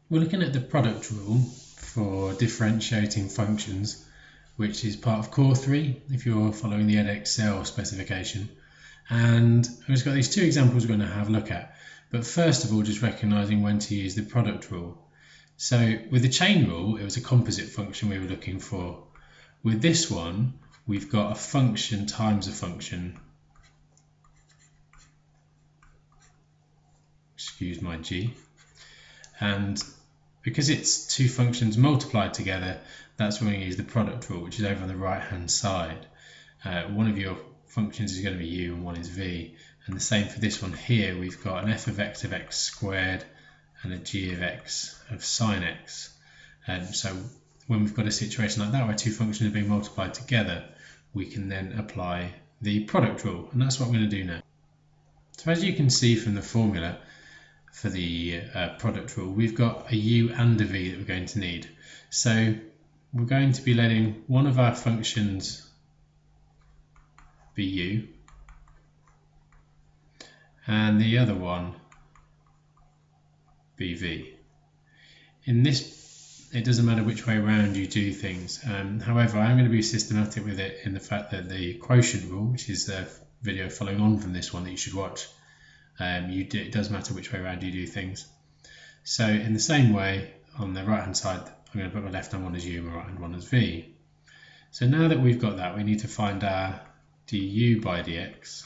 We're looking at the product rule for differentiating functions, which is part of Core 3 if you're following the Edexcel specification. And we've got these two examples we're going to have a look at. But first of all, just recognizing when to use the product rule. So with the chain rule, it was a composite function we were looking for. With this one, we've got a function times a function. Excuse my G. And because it's two functions multiplied together, that's when we use the product rule, which is over on the right hand side. One of your functions is going to be u and one is v, and the same for this one here. We've got an f of x squared and a g of x of sine x. So when we've got a situation like that where two functions are being multiplied together, we can then apply the product rule, and that's what I'm going to do now. So as you can see from the formula for the product rule, we've got a u and a v that we're going to need. So we're going to be letting one of our functions be u and the other one be v. In this, it doesn't matter which way around you do things. However, I'm going to be systematic with it in the fact that the quotient rule, which is the video following on from this one that you should watch, it does matter which way around you do things. So in the same way, on the right hand side, I'm going to put my left hand one as u and my right hand one as v. So now that we've got that, we need to find our du by dx.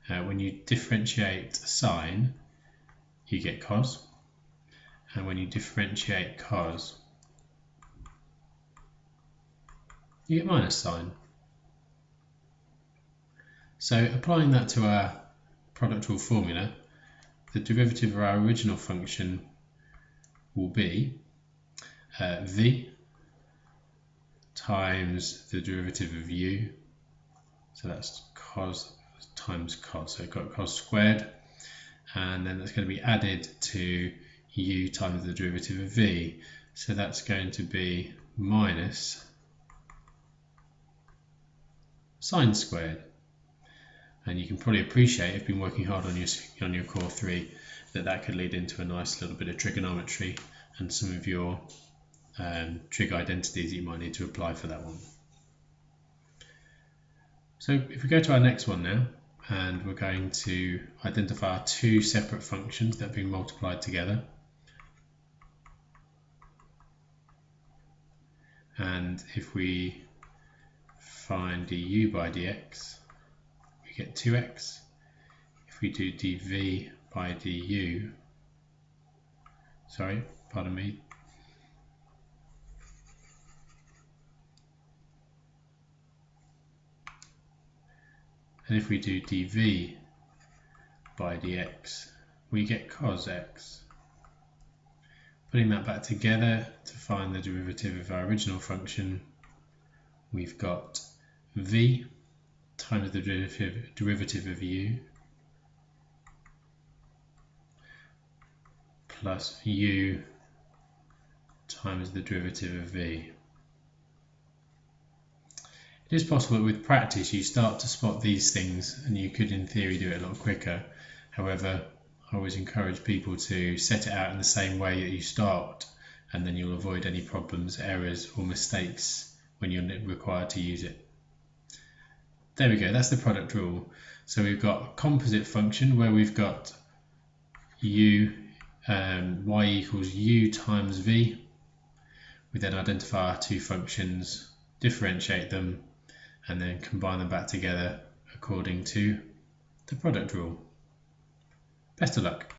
When you differentiate sine, you get cos, and when you differentiate cos, you get minus sine. So applying that to our product rule formula, the derivative of our original function will be v times the derivative of u, so that's cos times cos, so I've got cos squared, and then that's going to be added to u times the derivative of v, so that's going to be minus sine squared. And you can probably appreciate, if you've been working hard on your Core 3, that could lead into a nice little bit of trigonometry and some of your trig identities that you might need to apply for that one. So if we go to our next one now, and we're going to identify our two separate functions that are being multiplied together. And if we find du by dx, we get 2x. If we do dv by du, sorry, pardon me, and if we do dv by dx, we get cos x. Putting that back together to find the derivative of our original function, we've got v times the derivative of u plus u times the derivative of v. It is possible that with practice you start to spot these things, and you could in theory do it a lot quicker. However, I always encourage people to set it out in the same way that you start, and then you'll avoid any problems, errors or mistakes when you're required to use it. There we go, that's the product rule. So we've got a composite function where we've got y equals u times v. We then identify our two functions, differentiate them, and then combine them back together according to the product rule. Best of luck.